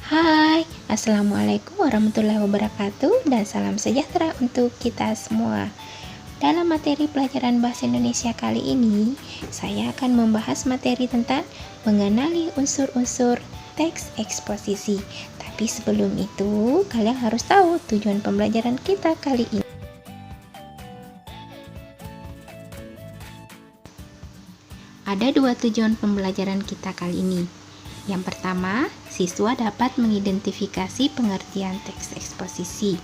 Hai, Assalamualaikum warahmatullahi wabarakatuh dan salam sejahtera untuk kita semua. Dalam materi pelajaran Bahasa Indonesia kali ini, saya akan membahas materi tentang mengenali unsur-unsur teks eksposisi. Tapi sebelum itu, kalian harus tahu tujuan pembelajaran kita kali ini. Ada dua tujuan pembelajaran kita kali ini. Yang pertama, siswa dapat mengidentifikasi pengertian teks eksposisi.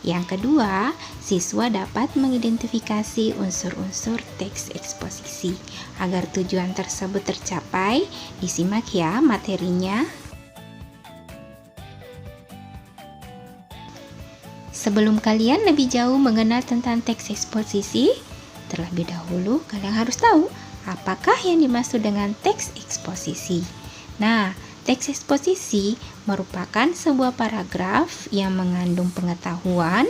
Yang kedua, siswa dapat mengidentifikasi unsur-unsur teks eksposisi. Agar tujuan tersebut tercapai, disimak ya materinya. Sebelum kalian lebih jauh mengenal tentang teks eksposisi, terlebih dahulu kalian harus tahu apakah yang dimaksud dengan teks eksposisi. Nah, teks eksposisi merupakan sebuah paragraf yang mengandung pengetahuan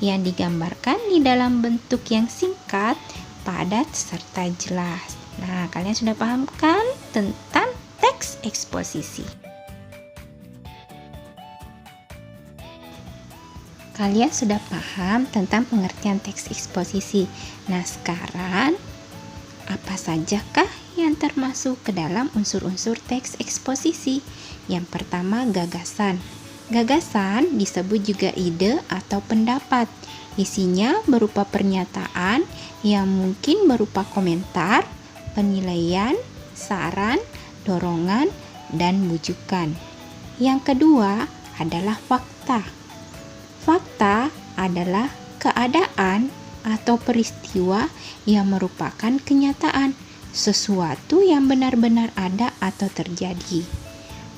yang digambarkan di dalam bentuk yang singkat, padat, serta jelas. Nah, kalian sudah paham kan tentang teks eksposisi? Kalian sudah paham tentang pengertian teks eksposisi. Nah, sekarang apa sajakah yang termasuk ke dalam unsur-unsur teks eksposisi? Yang pertama, gagasan. Gagasan disebut juga ide atau pendapat. Isinya berupa pernyataan yang mungkin berupa komentar, penilaian, saran, dorongan, dan bujukan. Yang kedua adalah fakta. Fakta adalah keadaan atau peristiwa yang merupakan kenyataan, sesuatu yang benar-benar ada atau terjadi.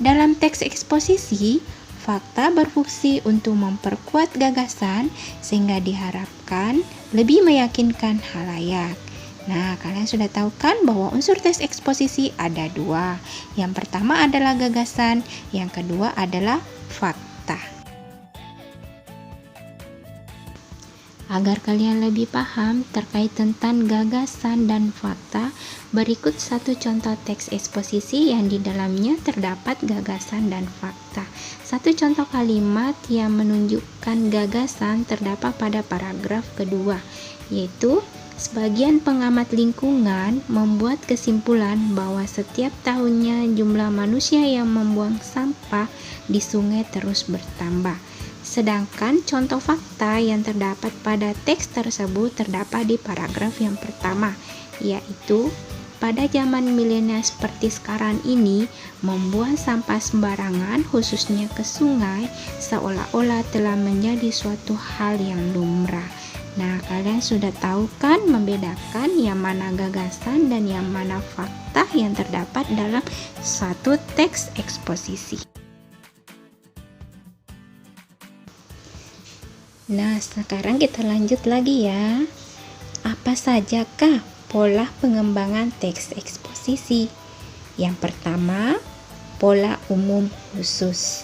Dalam teks eksposisi, fakta berfungsi untuk memperkuat gagasan sehingga diharapkan lebih meyakinkan halayak. Nah, kalian sudah tahu kan bahwa unsur teks eksposisi ada dua. Yang pertama adalah gagasan, yang kedua adalah fakta. Agar kalian lebih paham terkait tentang gagasan dan fakta, berikut satu contoh teks eksposisi yang di dalamnya terdapat gagasan dan fakta. Satu contoh kalimat yang menunjukkan gagasan terdapat pada paragraf kedua, yaitu sebagian pengamat lingkungan membuat kesimpulan bahwa setiap tahunnya jumlah manusia yang membuang sampah di sungai terus bertambah. Sedangkan contoh fakta yang terdapat pada teks tersebut terdapat di paragraf yang pertama, yaitu pada zaman milenial seperti sekarang ini, membuang sampah sembarangan khususnya ke sungai seolah-olah telah menjadi suatu hal yang lumrah. Nah, kalian sudah tahu kan membedakan yang mana gagasan dan yang mana fakta yang terdapat dalam satu teks eksposisi. Nah, sekarang kita lanjut lagi ya. Apa sajakah pola pengembangan teks eksposisi? Yang pertama, pola umum khusus.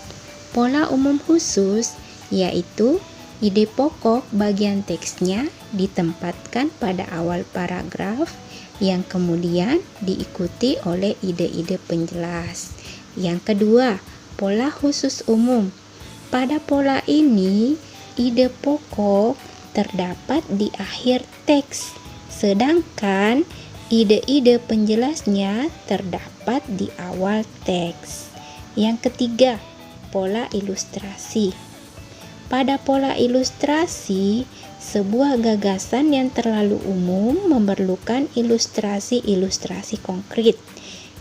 Pola umum khusus yaitu ide pokok bagian teksnya ditempatkan pada awal paragraf yang kemudian diikuti oleh ide-ide penjelas. Yang kedua, pola khusus umum. Pada pola ini, ide pokok terdapat di akhir teks, sedangkan ide-ide penjelasnya terdapat di awal teks. Yang ketiga, pola ilustrasi. Pada pola ilustrasi, sebuah gagasan yang terlalu umum memerlukan ilustrasi-ilustrasi konkret.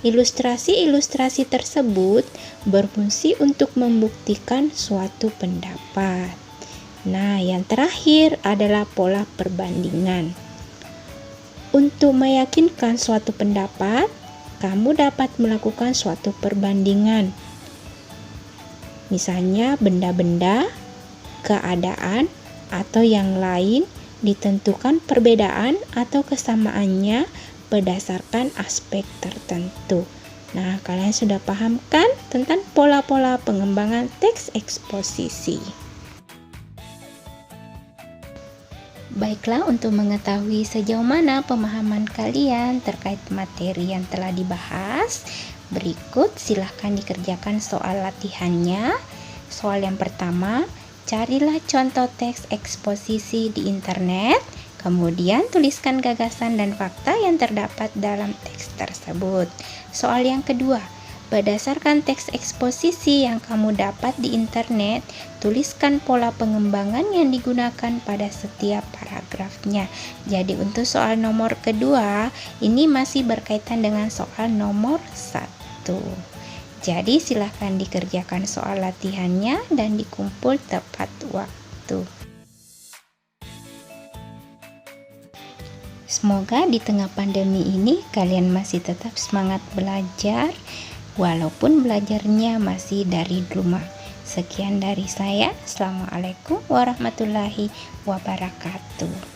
Ilustrasi-ilustrasi tersebut berfungsi untuk membuktikan suatu pendapat. Nah, yang terakhir adalah pola perbandingan. Untuk meyakinkan suatu pendapat, kamu dapat melakukan suatu perbandingan. Misalnya benda-benda, keadaan, atau yang lain ditentukan perbedaan atau kesamaannya berdasarkan aspek tertentu. Nah, kalian sudah paham kan tentang pola-pola pengembangan teks eksposisi? Baiklah, untuk mengetahui sejauh mana pemahaman kalian terkait materi yang telah dibahas, Berikut silahkan dikerjakan soal latihannya. Soal yang pertama, carilah contoh teks eksposisi di internet, kemudian tuliskan gagasan dan fakta yang terdapat dalam teks tersebut. Soal yang kedua, berdasarkan teks eksposisi yang kamu dapat di internet, tuliskan pola pengembangan yang digunakan pada setiap paragrafnya. Jadi untuk soal nomor kedua, ini masih berkaitan dengan soal nomor 1. Jadi silahkan dikerjakan soal latihannya dan dikumpul tepat waktu. Semoga di tengah pandemi ini kalian masih tetap semangat belajar, walaupun belajarnya masih dari rumah. Sekian dari saya. Assalamualaikum warahmatullahi wabarakatuh.